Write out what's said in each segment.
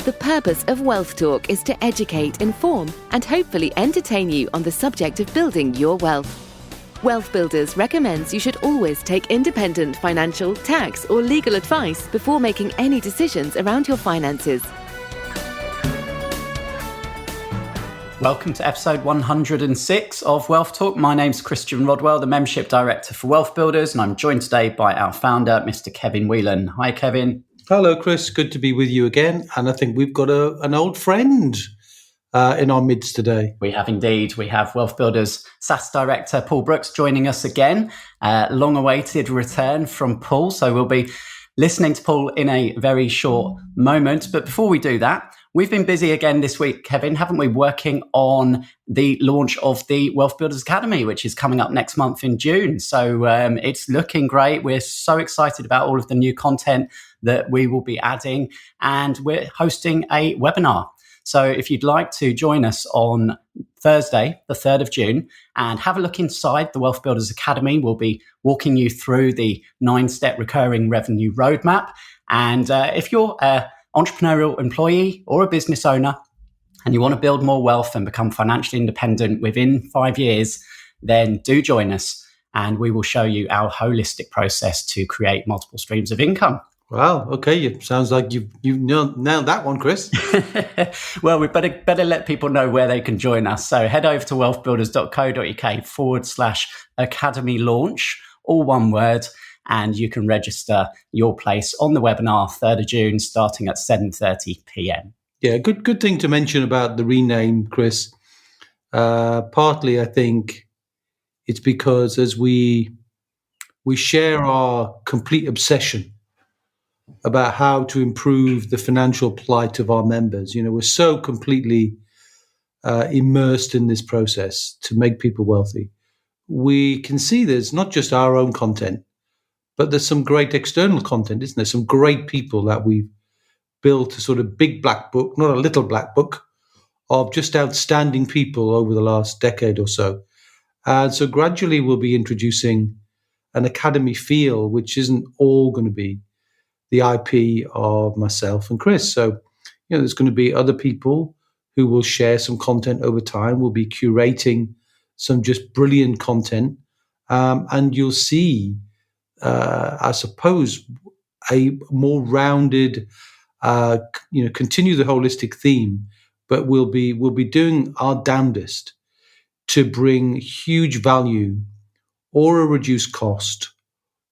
The purpose of Wealth Talk is to educate, inform, and hopefully entertain you on the subject of building your wealth. WealthBuilders recommends you should always take independent financial, tax, or legal advice before making any decisions around your finances. Welcome to episode 106 of Wealth Talk. My name's Christian Rodwell, the Membership Director for WealthBuilders, and I'm joined today by our founder, Mr. Kevin Whelan. Hi, Kevin. Hello, Chris. Good to be with you again. And I think we've got an old friend in our midst today. We have indeed. We have WealthBuilders SSAS Director Paul Brooks joining us again. Long-awaited return from Paul. So we'll be listening to Paul in a very short moment. But before we do that, we've been busy again this week, Kevin, haven't we, working on the launch of the WealthBuilders Academy, which is coming up next month in June. So it's looking great. We're so excited about all of the new content that we will be adding, and we're hosting a webinar. So if you'd like to join us on Thursday, the 3rd of June, and have a look inside the WealthBuilders Academy, we'll be walking you through the 9-step recurring revenue roadmap. And if you're an entrepreneurial employee or a business owner and you want to build more wealth and become financially independent within 5 years, then do join us and we will show you our holistic process to create multiple streams of income. Wow. Okay. It sounds like you've nailed that one, Chris. Well, we better let people know where they can join us. So head over to wealthbuilders.co.uk/academy launch, all one word, and you can register your place on the webinar 3rd of June starting at 7:30 p.m. Yeah, good thing to mention about the rename, Chris. Partly, I think it's because as we share our complete obsession about how to improve the financial plight of our members. We're so completely immersed in this process to make people wealthy. We can see there's not just our own content, but there's some great external content, isn't there? Some great people that we've built a sort of big black book, not a little black book, of just outstanding people over the last decade or so. And so gradually we'll be introducing an academy feel, which isn't all going to be the IP of myself and Chris. So, there's going to be other people who will share some content over time. We'll be curating some just brilliant content. And you'll see, I suppose, a more rounded, continue the holistic theme, but we'll be doing our damnedest to bring huge value or a reduced cost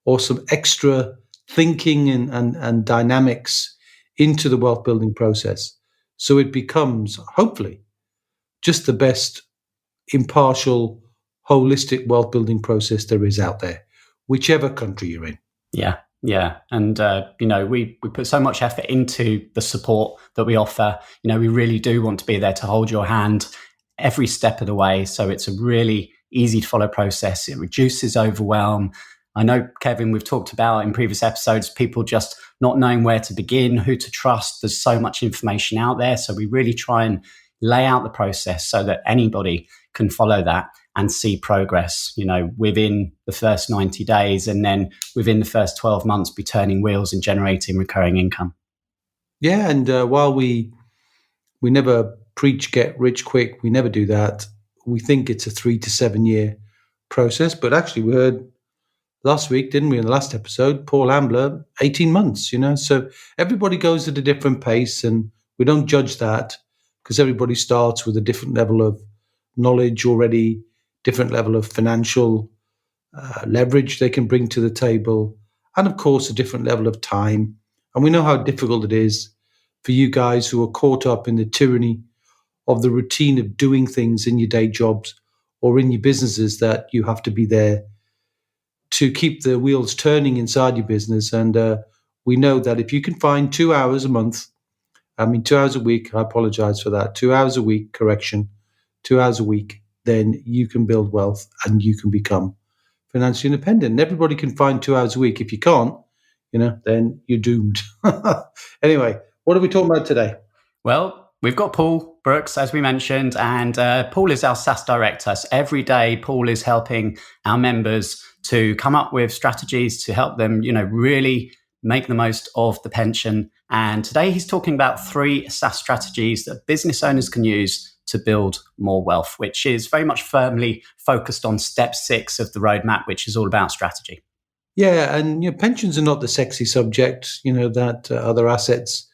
or some extra thinking and dynamics into the wealth building process. So it becomes, hopefully, just the best impartial, holistic wealth building process there is out there, whichever country you're in. Yeah. And, we put so much effort into the support that we offer. We really do want to be there to hold your hand every step of the way. So it's a really easy to follow process. It reduces overwhelm. I know, Kevin, we've talked about in previous episodes, people just not knowing where to begin, who to trust. There's so much information out there. So we really try and lay out the process so that anybody can follow that and see progress, within the first 90 days and then within the first 12 months be turning wheels and generating recurring income. Yeah. And while we never preach get rich quick, we never do that. We think it's a 3 to 7 year process, but actually we heard last week, didn't we, in the last episode, Paul Ambler, 18 months, So everybody goes at a different pace and we don't judge that because everybody starts with a different level of knowledge already, different level of financial leverage they can bring to the table, and of course, a different level of time. And we know how difficult it is for you guys who are caught up in the tyranny of the routine of doing things in your day jobs or in your businesses that you have to be there to keep the wheels turning inside your business. And we know that if you can find 2 hours a month, 2 hours a week, I apologize for that, 2 hours a week, 2 hours a week, then you can build wealth and you can become financially independent. And everybody can find 2 hours a week. If you can't, then you're doomed. Anyway, what are we talking about today? Well, we've got Paul Brooks, as we mentioned, and Paul is our SSAS Director. So every day, Paul is helping our members to come up with strategies to help them, really make the most of the pension And today he's talking about 3 SaaS strategies that business owners can use to build more wealth, which is very much firmly focused on step 6 of the roadmap, which is all about strategy. Yeah, and pensions are not the sexy subject, that other assets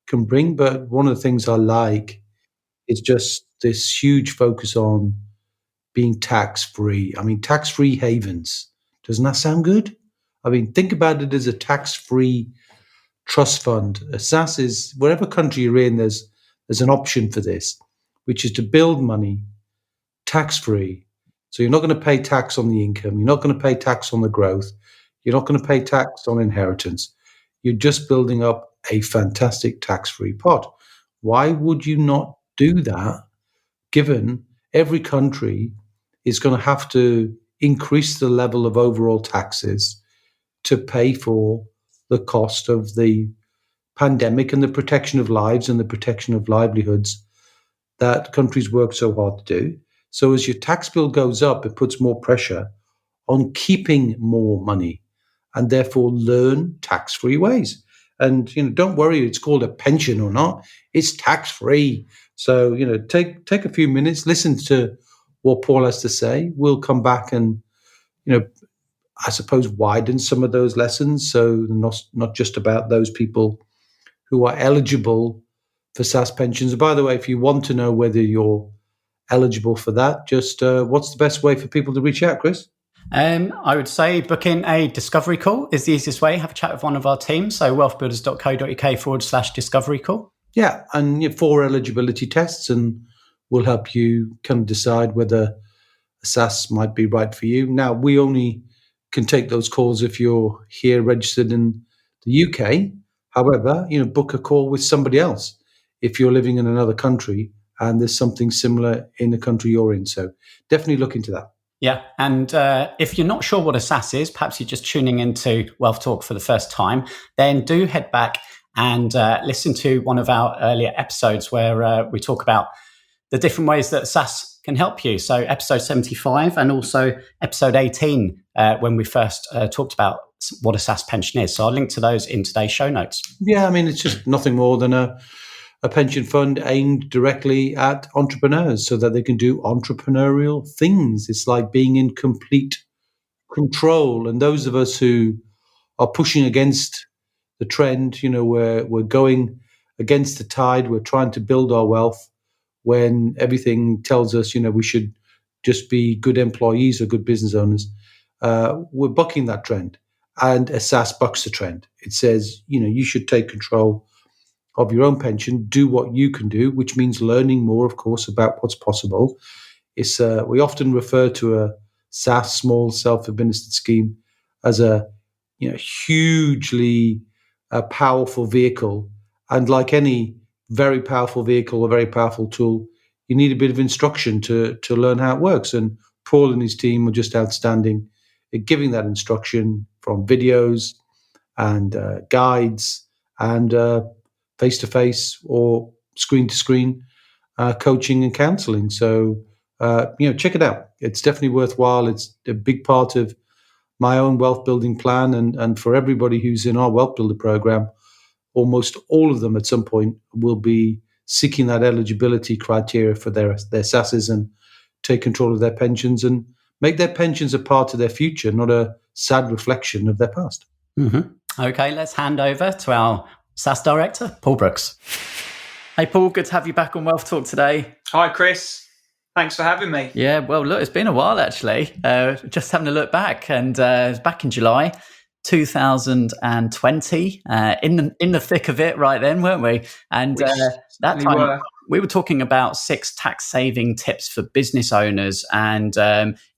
can bring. But one of the things I like is just this huge focus on being tax-free. I mean, tax-free havens. Doesn't that sound good? I mean, think about it as a tax-free trust fund. A SSAS is, whatever country you're in, there's an option for this, which is to build money tax-free. So you're not going to pay tax on the income. You're not going to pay tax on the growth. You're not going to pay tax on inheritance. You're just building up a fantastic tax-free pot. Why would you not do that, given every country is going to have to increase the level of overall taxes to pay for the cost of the pandemic and the protection of lives and the protection of livelihoods that countries work so hard to do? So as your tax bill goes up, it puts more pressure on keeping more money and therefore learn tax-free ways. And, don't worry, it's called a pension or not. It's tax-free. So, take a few minutes, listen to what Paul has to say. We'll come back and, I suppose, widen some of those lessons. So not just about those people who are eligible for SSAS pensions. And by the way, if you want to know whether you're eligible for that, just what's the best way for people to reach out, Chris? I would say book in a discovery call is the easiest way. Have a chat with one of our teams. So wealthbuilders.co.uk/discovery call. Yeah, and 4 eligibility tests, and we'll help you kind of decide whether a SSAS might be right for you. Now, we only can take those calls if you're here registered in the UK. However, book a call with somebody else if you're living in another country and there's something similar in the country you're in. So definitely look into that. Yeah, and if you're not sure what a SSAS is, perhaps you're just tuning into WealthTalk for the first time, then do head back and listen to one of our earlier episodes where we talk about the different ways that SSAS can help you. So episode 75 and also episode 18 when we first talked about what a SSAS pension is. So I'll link to those in today's show notes. Yeah, I mean, it's just nothing more than a pension fund aimed directly at entrepreneurs so that they can do entrepreneurial things. It's like being in complete control. And those of us who are pushing against the trend, we're going against the tide. We're trying to build our wealth when everything tells us, we should just be good employees or good business owners. We're bucking that trend. And SSAS bucks the trend. It says, you should take control of your own pension, do what you can do, which means learning more, of course, about what's possible. It's we often refer to a SSAS, small self-administered scheme, as a hugely powerful vehicle. And like any very powerful vehicle or very powerful tool, you need a bit of instruction to learn how it works. And Paul and his team are just outstanding at giving that instruction from videos and guides and face-to-face or screen-to-screen coaching and counseling. So, check it out. It's definitely worthwhile. It's a big part of my own wealth building plan. And for everybody who's in our Wealth Builder program, almost all of them at some point will be seeking that eligibility criteria for their SSASs and take control of their pensions and make their pensions a part of their future, not a sad reflection of their past. Mm-hmm. Okay, let's hand over to our SSAS Director, Paul Brooks. Hey, Paul, good to have you back on WealthTalk today. Hi, Chris. Thanks for having me. Yeah, well, look, it's been a while, actually. Just having a look back, and it was back in July 2020, in the thick of it right then, weren't we? And that time we were talking about 6 tax-saving tips for business owners. And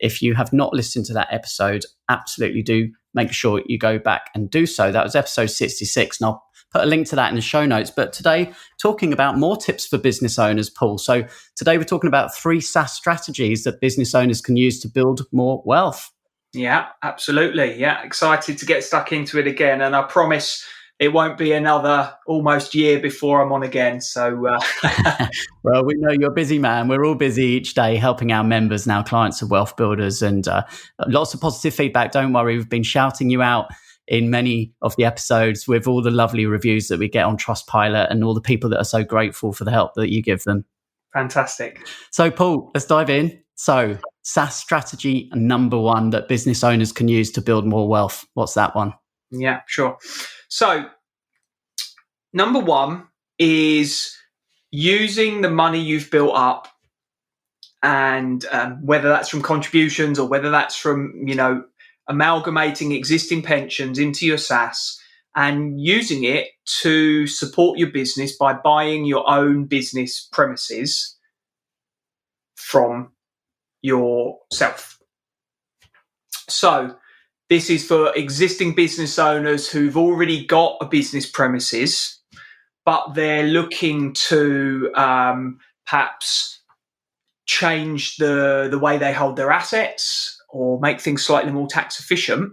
if you have not listened to that episode, absolutely do make sure you go back and do so. That was episode 66, and I'll put a link to that in the show notes. But today, talking about more tips for business owners, Paul. So today we're talking about 3 SSAS strategies that business owners can use to build more wealth. Yeah, absolutely. Yeah, excited to get stuck into it again. And I promise it won't be another almost year before I'm on again. So, well, we know you're a busy man. We're all busy each day helping our members and our clients of Wealth Builders, and lots of positive feedback. Don't worry, we've been shouting you out in many of the episodes with all the lovely reviews that we get on Trustpilot and all the people that are so grateful for the help that you give them. Fantastic. So, Paul, let's dive in. So, SSAS strategy number 1 that business owners can use to build more wealth. What's that one? Yeah, sure. So, number 1 is using the money you've built up, and whether that's from contributions or whether that's from, amalgamating existing pensions into your SSAS and using it to support your business by buying your own business premises from yourself. So this is for existing business owners who've already got a business premises, but they're looking to perhaps change the way they hold their assets or make things slightly more tax efficient.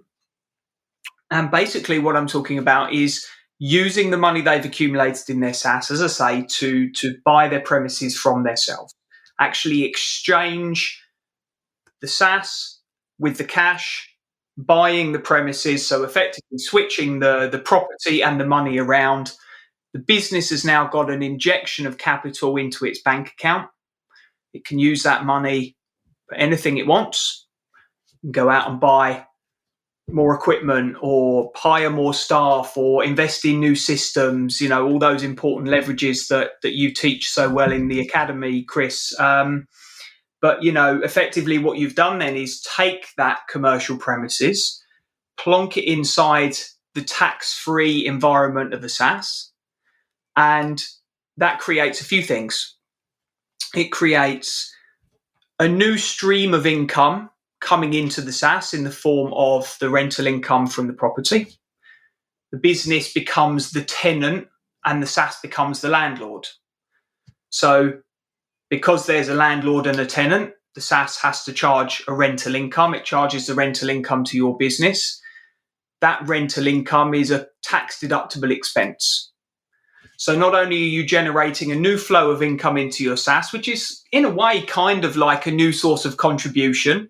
And basically what I'm talking about is using the money they've accumulated in their SSAS, as I say, to buy their premises from themselves. Actually exchange the SSAS with the cash, buying the premises, so effectively switching the property and the money around. The business has now got an injection of capital into its bank account. It can use that money for anything it wants. Go out and buy more equipment or hire more staff or invest in new systems, all those important leverages that you teach so well in the academy, Chris. But, effectively what you've done then is take that commercial premises, plonk it inside the tax-free environment of the SSAS, and that creates a few things. It creates a new stream of income coming into the SSAS in the form of the rental income from the property. The business becomes the tenant and the SSAS becomes the landlord. So because there's a landlord and a tenant, the SSAS has to charge a rental income. It charges the rental income to your business. That rental income is a tax deductible expense. So not only are you generating a new flow of income into your SSAS, which is in a way kind of like a new source of contribution,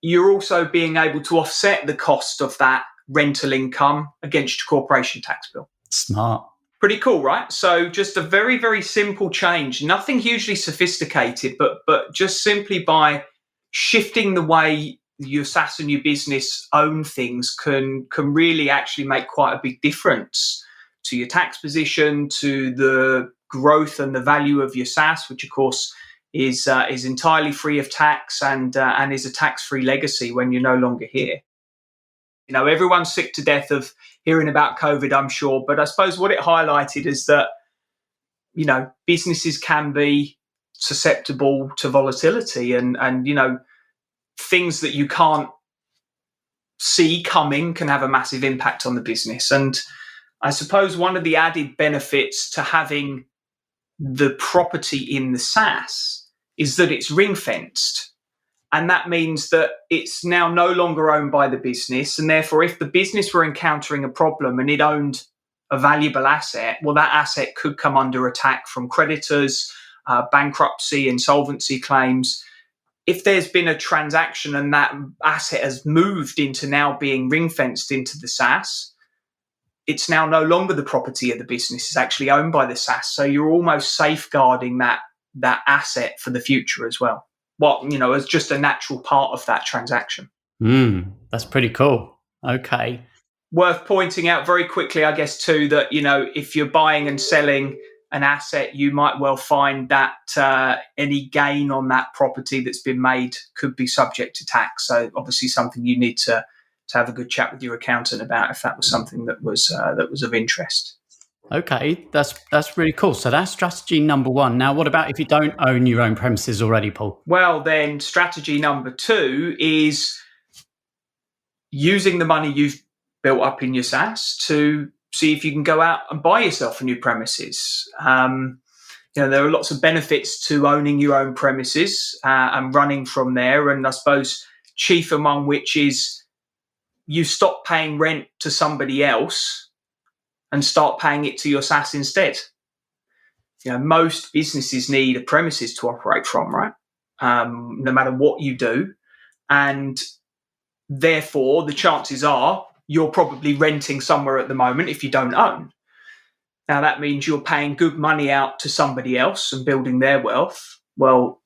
you're also being able to offset the cost of that rental income against your corporation tax bill. Smart. Pretty cool, right? So just a very, very simple change, nothing hugely sophisticated, but just simply by shifting the way your SSAS and your business own things can really actually make quite a big difference to your tax position, to the growth and the value of your SSAS, which of course is entirely free of tax and is a tax-free legacy when you're no longer here. Everyone's sick to death of hearing about COVID, I'm sure, but I suppose what it highlighted is that, businesses can be susceptible to volatility and things that you can't see coming can have a massive impact on the business. And I suppose one of the added benefits to having the property in the SSAS is that it's ring-fenced. And that means that it's now no longer owned by the business. And therefore, if the business were encountering a problem and it owned a valuable asset, well, that asset could come under attack from creditors, bankruptcy, insolvency claims. If there's been a transaction and that asset has moved into now being ring-fenced into the SSAS, it's now no longer the property of the business. It's actually owned by the SSAS. So you're almost safeguarding that asset for the future as well. As just a natural part of that transaction. That's pretty cool. Okay. Worth pointing out very quickly, I guess, too, that, if you're buying and selling an asset, you might well find that any gain on that property that's been made could be subject to tax. So obviously something you need to have a good chat with your accountant about if that was something that was of interest. Okay, that's really cool. So that's strategy number 1. Now, what about if you don't own your own premises already, Paul? Well, then strategy number 2 is using the money you've built up in your SSAS to see if you can go out and buy yourself a new premises. There are lots of benefits to owning your own premises and running from there. And I suppose chief among which is you stop paying rent to somebody else and start paying it to your SSAS instead. Most businesses need a premises to operate from, right? No matter what you do. And therefore, the chances are you're probably renting somewhere at the moment if you don't own. Now, that means you're paying good money out to somebody else and building their wealth. Well,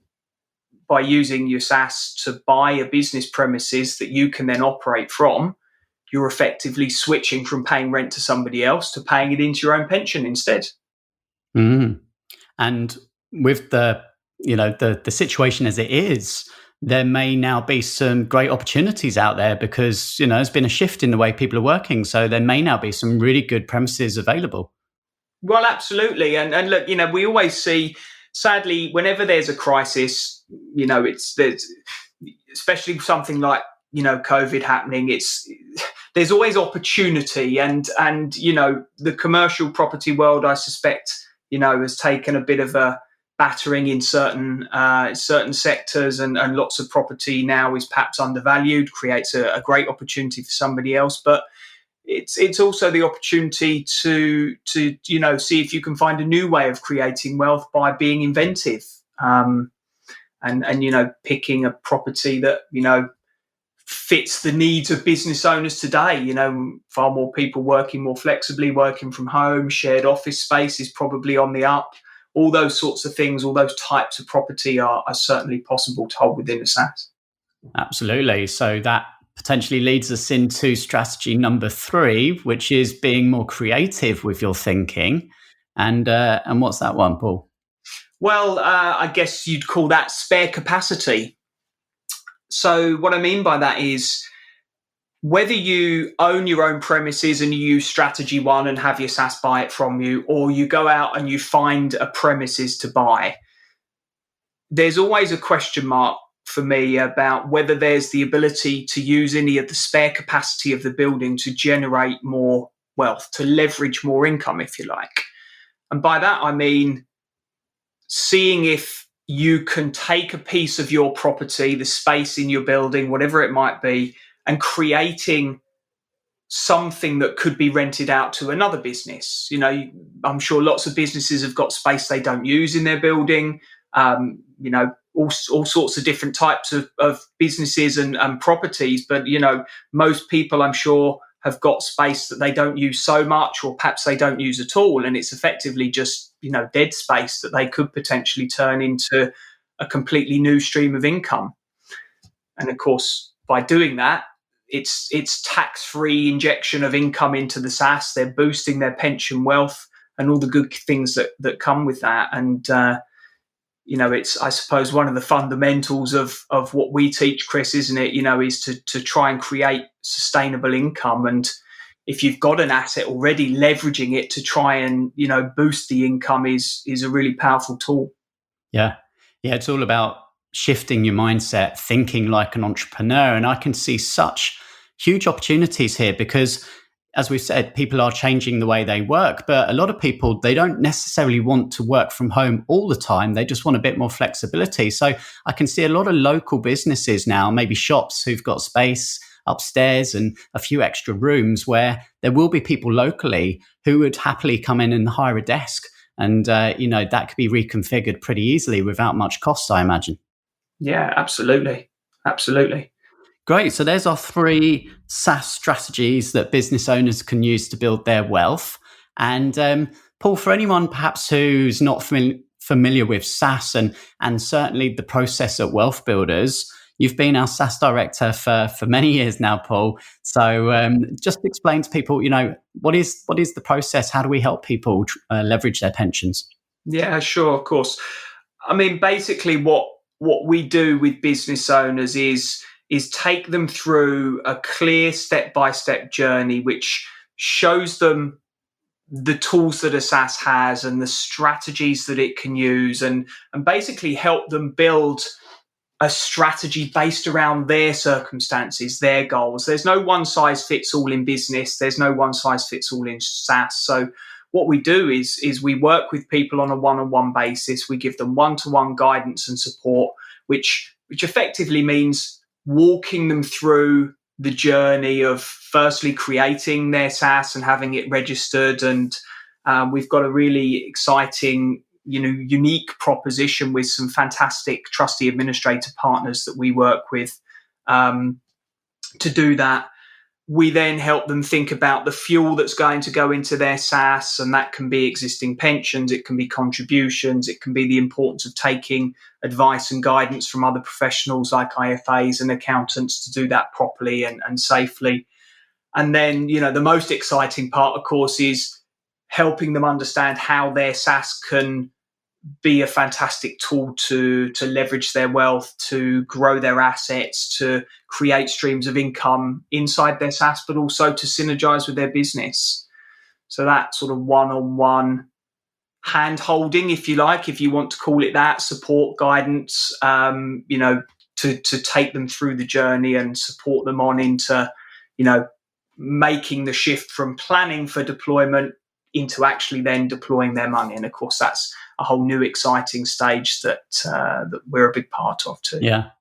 by using your SSAS to buy a business premises that you can then operate from, you're effectively switching from paying rent to somebody else to paying it into your own pension instead. Mm. And with the situation as it is, there may now be some great opportunities out there because, there's been a shift in the way people are working. So there may now be some really good premises available. Well, absolutely. And look, we always see, sadly, whenever there's a crisis, there's especially something like, COVID happening, there's always opportunity. And the commercial property world, I suspect, has taken a bit of a battering in certain sectors, and lots of property now is perhaps undervalued, creates a great opportunity for somebody else. But it's also the opportunity to see if you can find a new way of creating wealth by being inventive, and picking a property that fits the needs of business owners today. Far more people working more flexibly, working from home, shared office space is probably on the up. All those sorts of things, all those types of property are certainly possible to hold within a SSAS. Absolutely. So that potentially leads us into strategy number 3, which is being more creative with your thinking. And what's that one, Paul? Well, I guess you'd call that spare capacity. So what I mean by that is, whether you own your own premises and you use strategy 1 and have your SSAS buy it from you, or you go out and you find a premises to buy, there's always a question mark for me about whether there's the ability to use any of the spare capacity of the building to generate more wealth, to leverage more income, if you like. And by that, I mean seeing if you can take a piece of your property, the space in your building, whatever it might be, and creating something that could be rented out to another business. I'm sure lots of businesses have got space they don't use in their building. All sorts of different types of businesses and properties. But, most people, I'm sure, have got space that they don't use so much, or perhaps they don't use at all. And it's effectively just, dead space that they could potentially turn into a completely new stream of income. And of course, by doing that, it's tax-free injection of income into the SSAS. They're boosting their pension wealth and all the good things that come with that. And, it's, I suppose, one of the fundamentals of what we teach, Chris, isn't it? Is to try and create sustainable income. And if you've got an asset already, leveraging it to try and, boost the income is a really powerful tool. Yeah. Yeah. It's all about shifting your mindset, thinking like an entrepreneur. And I can see such huge opportunities here because, as we've said, people are changing the way they work, but a lot of people, they don't necessarily want to work from home all the time. They just want a bit more flexibility. So I can see a lot of local businesses now, maybe shops who've got space upstairs and a few extra rooms where there will be people locally who would happily come in and hire a desk. And, that could be reconfigured pretty easily without much cost, I imagine. Yeah, absolutely. Absolutely. Great. So there's our 3 SSAS strategies that business owners can use to build their wealth. And Paul, for anyone perhaps who's not familiar with SSAS and certainly the process at WealthBuilders, you've been our SSAS director for many years now, Paul. So just explain to people, what is the process? How do we help people leverage their pensions? Yeah, sure, of course. I mean, basically what we do with business owners is take them through a clear step-by-step journey which shows them the tools that a SSAS has and the strategies that it can use, and basically help them build a strategy based around their circumstances, their goals. There's no one size fits all in business. There's no one size fits all in SSAS. So what we do is we work with people on a one-on-one basis. We give them one-to-one guidance and support, which effectively means walking them through the journey of firstly creating their SSAS and having it registered. And we've got a really exciting, unique proposition with some fantastic trustee administrator partners that we work with to do that. we then help them think about the fuel that's going to go into their SSAS, and that can be existing pensions, it can be contributions, it can be the importance of taking advice and guidance from other professionals like IFAs and accountants to do that properly and safely. And then, the most exciting part, of course, is helping them understand how their SSAS can be a fantastic tool to leverage their wealth, to grow their assets, to create streams of income inside their SSAS, but also to synergize with their business. So that sort of one-on-one hand holding, if you like, if you want to call it that, support, guidance, to take them through the journey and support them on into, making the shift from planning for deployment into actually then deploying their money. And of course, that's a whole new exciting stage that we're a big part of too. Yeah.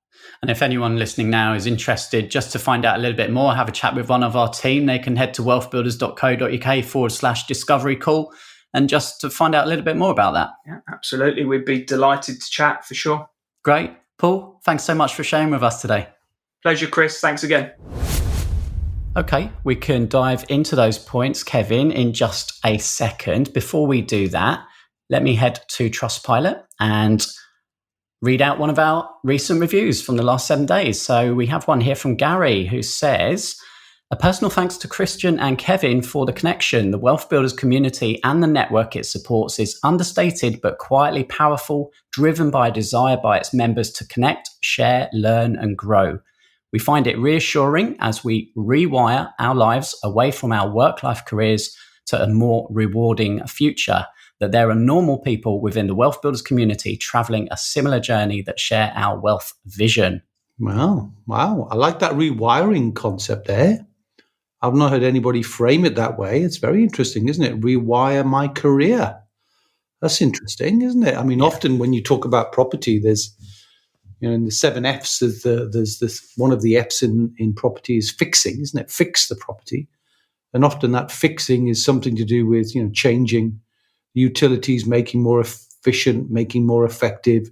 And if anyone listening now is interested just to find out a little bit more, have a chat with one of our team, they can head to wealthbuilders.co.uk/discovery call and just to find out a little bit more about that. Yeah, absolutely. We'd be delighted to chat for sure. Great. Paul, thanks so much for sharing with us today. Pleasure, Chris. Thanks again. Okay, we can dive into those points, Kevin, in just a second. Before we do that, let me head to Trustpilot and read out one of our recent reviews from the last 7 days. So we have one here from Gary who says, a personal thanks to Christian and Kevin for the connection. The Wealth Builders community and the network it supports is understated but quietly powerful, driven by a desire by its members to connect, share, learn and grow. We find it reassuring as we rewire our lives away from our work-life careers to a more rewarding future, that there are normal people within the Wealth Builders community traveling a similar journey that share our wealth vision. Wow. I like that rewiring concept there. I've not heard anybody frame it that way. It's very interesting, isn't it? Rewire my career. That's interesting, isn't it? I mean, often when you talk about property, there's, in the 7 F's, there's this, one of the F's in property is fixing, isn't it? Fix the property. And often that fixing is something to do with, changing utilities, making more efficient, making more effective,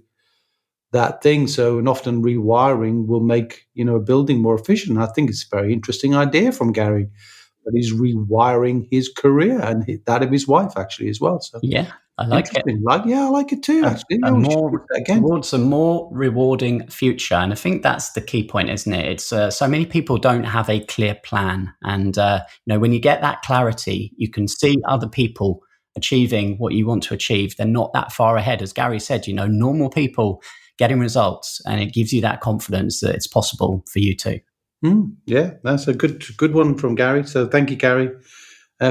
that thing. So, and often rewiring will make, a building more efficient. I think it's a very interesting idea from Gary, that he's rewiring his career and that of his wife actually as well. So yeah, I like it. I like it too, actually. Towards a more rewarding future. And I think that's the key point, isn't it? It's so many people don't have a clear plan. And, when you get that clarity, you can see other people achieving what you want to achieve. They're not that far ahead. As Gary said, normal people getting results, and it gives you that confidence that it's possible for you too. Yeah, that's a good one from Gary. So thank you, Gary,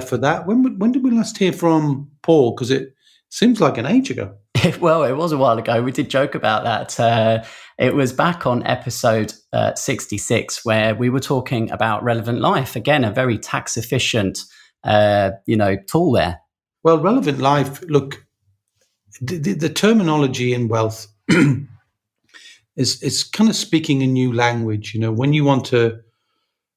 for that. When did we last hear from Paul? Because it seems like an age ago. Well, it was a while ago. We did joke about that. It was back on episode 66, where we were talking about Relevant Life. Again, a very tax efficient, tool there. Well, Relevant Life, look, the terminology in wealth is kind of speaking a new language. When you want to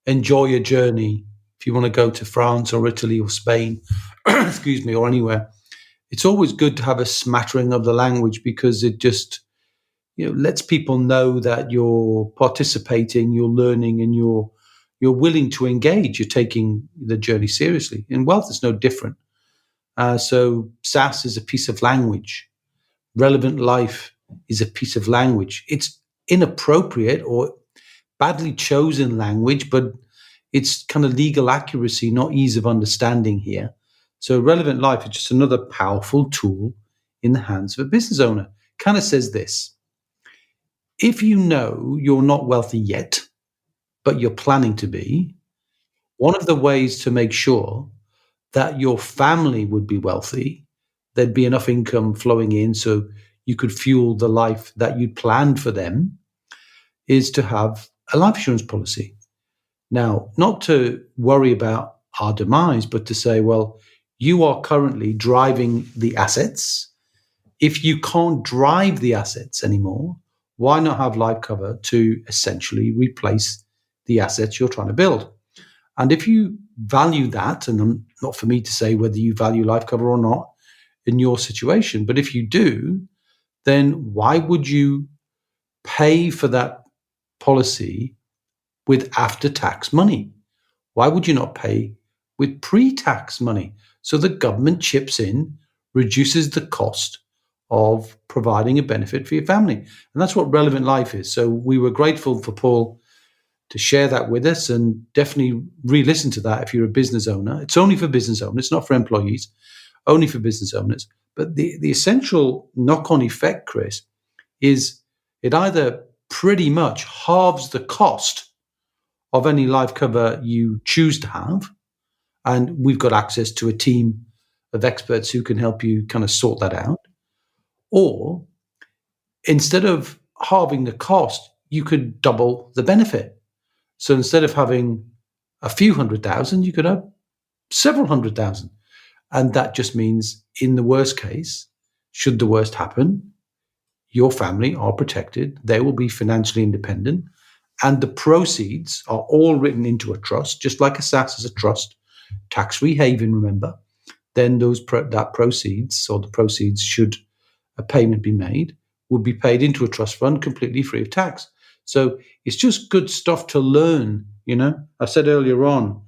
enjoy a journey, if you want to go to France or Italy or Spain, excuse me, or anywhere, it's always good to have a smattering of the language, because it just, lets people know that you're participating, you're learning, and you're willing to engage. You're taking the journey seriously. In wealth, it's no different. So SSAS is a piece of language. Relevant Life is a piece of language. It's inappropriate or badly chosen language, but it's kind of legal accuracy, not ease of understanding here. So Relevant Life is just another powerful tool in the hands of a business owner. Kind of says this: if you know you're not wealthy yet, but you're planning to be, one of the ways to make sure that your family would be wealthy, there'd be enough income flowing in so you could fuel the life that you'd planned for them, is to have a life insurance policy. Now, not to worry about our demise, but to say, well, you are currently driving the assets. If you can't drive the assets anymore, why not have life cover to essentially replace the assets you're trying to build? And if you value that, and not for me to say whether you value life cover or not in your situation, but if you do, then why would you pay for that policy with after-tax money? Why would you not pay with pre-tax money? So the government chips in, reduces the cost of providing a benefit for your family. And that's what Relevant Life is. So we were grateful for Paul to share that with us, and definitely re-listen to that if you're a business owner. It's only for business owners, not for employees, only for business owners. But the essential knock-on effect, Chris, is it either pretty much halves the cost of any life cover you choose to have, and we've got access to a team of experts who can help you kind of sort that out. Or instead of halving the cost, you could double the benefit. So instead of having a few 100,000, you could have several 100,000. And that just means, in the worst case, should the worst happen, your family are protected. They will be financially independent. And the proceeds are all written into a trust, just like a SSAS is a trust, tax-free haven, remember. Then that proceeds, or the proceeds, should a payment be made, would be paid into a trust fund completely free of tax. So it's just good stuff to learn. I said earlier on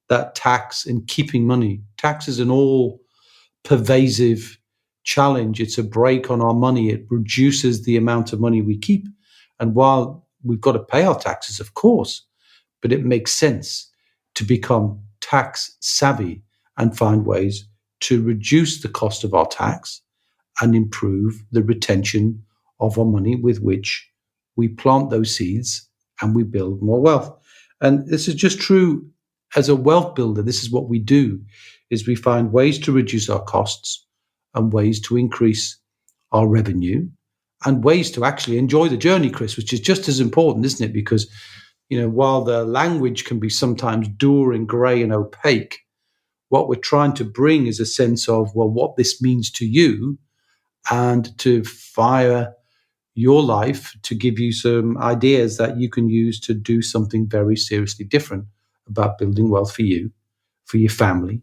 that tax and keeping money, tax is an all-pervasive challenge. It's a brake on our money. It reduces the amount of money we keep. And while we've got to pay our taxes, of course, but it makes sense to become tax savvy and find ways to reduce the cost of our tax and improve the retention of our money with which we plant those seeds and we build more wealth. And this is just true as a wealth builder. This is what we do, is we find ways to reduce our costs and ways to increase our revenue and ways to actually enjoy the journey, Chris, which is just as important, isn't it? Because, while the language can be sometimes dour and grey and opaque, what we're trying to bring is a sense of, well, what this means to you, and to fire your life to give you some ideas that you can use to do something very seriously different about building wealth for you, for your family,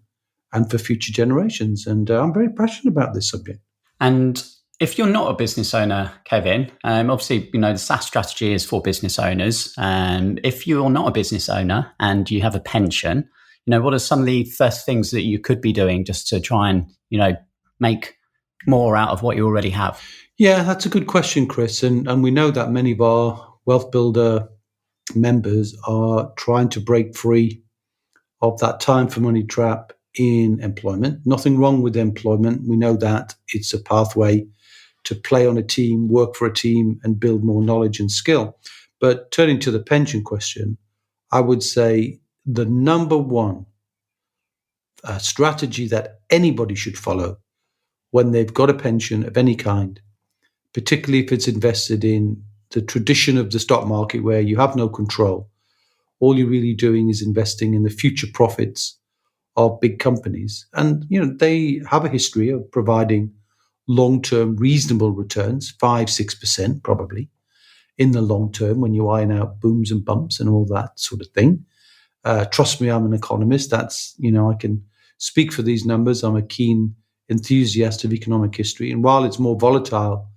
and for future generations. And I'm very passionate about this subject. And if you're not a business owner, Kevin, obviously, the SaaS strategy is for business owners. If you're not a business owner and you have a pension, what are some of the first things that you could be doing just to try and, make more out of what you already have? Yeah, that's a good question, Chris. And we know that many of our Wealth Builder members are trying to break free of that time for money trap in employment. Nothing wrong with employment. We know that it's a pathway to play on a team, work for a team, and build more knowledge and skill. But turning to the pension question, I would say the number one strategy that anybody should follow when they've got a pension of any kind, particularly if it's invested in the tradition of the stock market where you have no control, all you're really doing is investing in the future profits of big companies. And, they have a history of providing long-term reasonable returns, 5-6% probably, in the long term when you iron out booms and bumps and all that sort of thing. Trust me, I'm an economist. That's, I can speak for these numbers. I'm a keen enthusiast of economic history. And while it's more volatile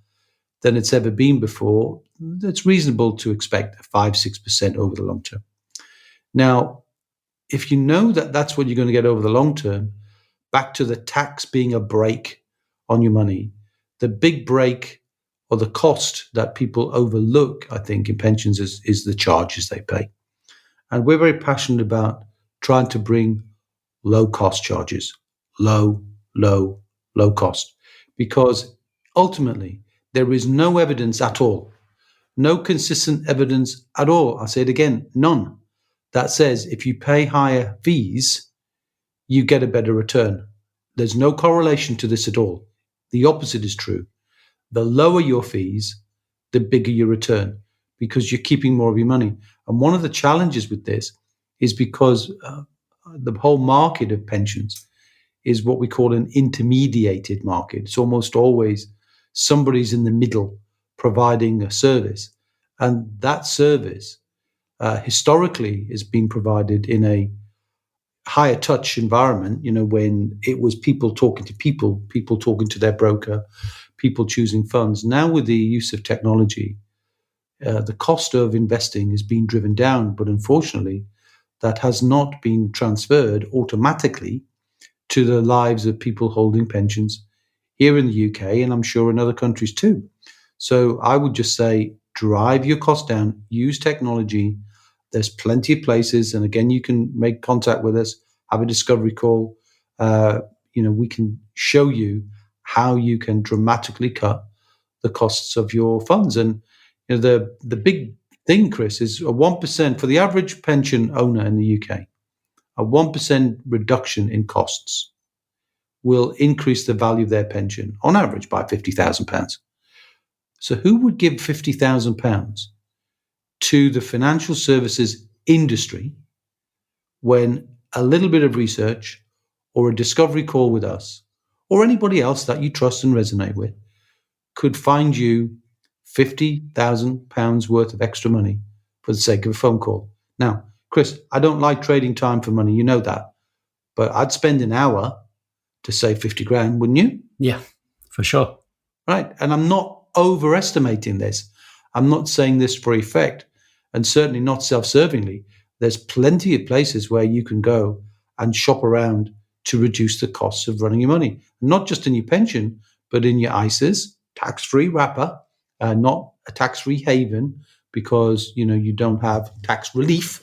than it's ever been before, it's reasonable to expect 5-6% over the long term. Now, if you know that that's what you're going to get over the long term, back to the tax being a brake on your money, the big brake or the cost that people overlook, I think, in pensions is the charges they pay. And we're very passionate about trying to bring low-cost charges, low cost, because ultimately there is no evidence at all, no consistent evidence at all, I say it again, none, that says if you pay higher fees, you get a better return. There's no correlation to this at all. The opposite is true. The lower your fees, the bigger your return, because you're keeping more of your money. And one of the challenges with this is because the whole market of pensions is what we call an intermediated market. It's almost always somebody's in the middle providing a service. And that service historically has been provided in a higher touch environment, when it was people talking to people talking to their broker, people choosing funds. Now with the use of technology, the cost of investing is being driven down, but unfortunately, that has not been transferred automatically to the lives of people holding pensions here in the UK, and I'm sure in other countries too. So I would just say, drive your costs down, use technology. There's plenty of places, and again, you can make contact with us, have a discovery call. We can show you how you can dramatically cut the costs of your funds. And the big thing, Chris, is a 1% for the average pension owner in the UK. A 1% reduction in costs will increase the value of their pension on average by £50,000. So who would give £50,000 to the financial services industry when a little bit of research or a discovery call with us or anybody else that you trust and resonate with could find you £50,000 worth of extra money for the sake of a phone call? Now, Chris, I don't like trading time for money. You know that. But I'd spend an hour to save 50 grand, wouldn't you? Yeah, for sure. Right. And I'm not overestimating this. I'm not saying this for effect, and certainly not self-servingly. There's plenty of places where you can go and shop around to reduce the costs of running your money. Not just in your pension, but in your ISAs, tax-free wrapper, not a tax-free haven, because you don't have tax relief.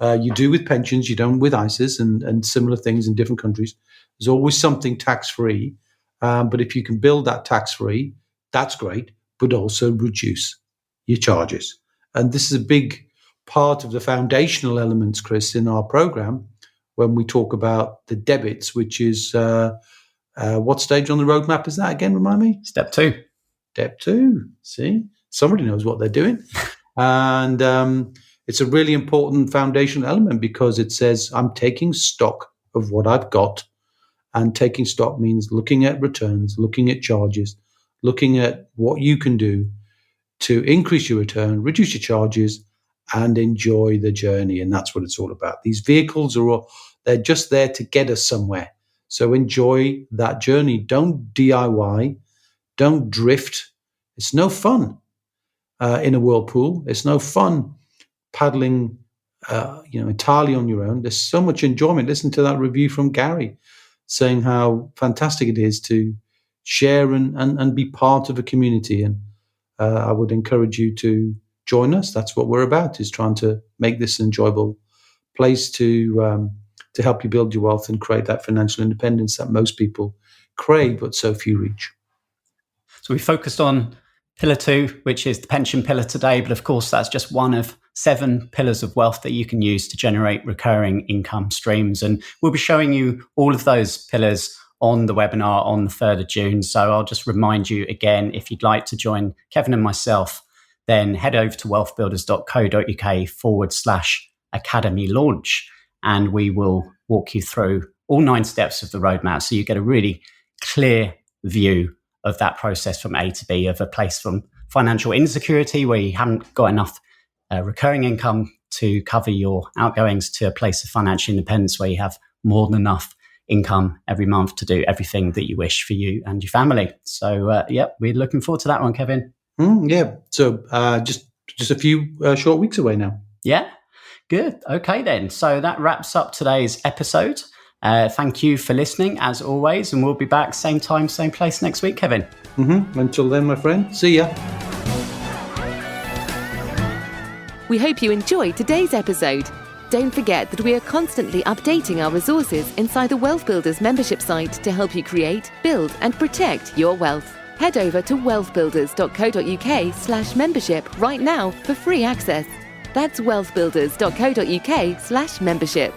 You do with pensions, you don't with ISAs and similar things in different countries. There's always something tax-free. But if you can build that tax-free, that's great, but also reduce your charges. And this is a big part of the foundational elements, Chris, in our program when we talk about the debits, which is what stage on the roadmap is that again? Remind me. Step 2. Step 2. See, somebody knows what they're doing. And it's a really important foundational element because it says I'm taking stock of what I've got. And taking stock means looking at returns, looking at charges, looking at what you can do to increase your return, reduce your charges, and enjoy the journey. And that's what it's all about. These vehicles they're just there to get us somewhere. So enjoy that journey. Don't DIY. Don't drift. It's no fun in a whirlpool. It's no fun paddling entirely on your own. There's so much enjoyment. Listen to that review from Gary saying how fantastic it is to share and be part of a community. And I would encourage you to join us. That's what we're about, is trying to make this an enjoyable place to help you build your wealth and create that financial independence that most people crave, but so few reach. So we focused on Pillar 2, which is the pension pillar today, but of course that's just one of 7 pillars of wealth that you can use to generate recurring income streams. And we'll be showing you all of those pillars on the webinar on the 3rd of June. So I'll just remind you again, if you'd like to join Kevin and myself, then head over to wealthbuilders.co.uk/academy launch, and we will walk you through all 9 steps of the roadmap. So you get a really clear view of that process from A to B, of a place from financial insecurity where you haven't got enough recurring income to cover your outgoings, to a place of financial independence where you have more than enough income every month to do everything that you wish for you and your family. So, we're looking forward to that one, Kevin. Yeah. So just a few short weeks away now. Yeah. Good. Okay, then. So that wraps up today's episode. Thank you for listening, as always, and we'll be back same time, same place next week, Kevin. Until then, my friend, see ya. We hope you enjoyed today's episode. Don't forget that we are constantly updating our resources inside the WealthBuilders membership site to help you create, build, and protect your wealth. Head over to wealthbuilders.co.uk/membership right now for free access. That's wealthbuilders.co.uk/membership.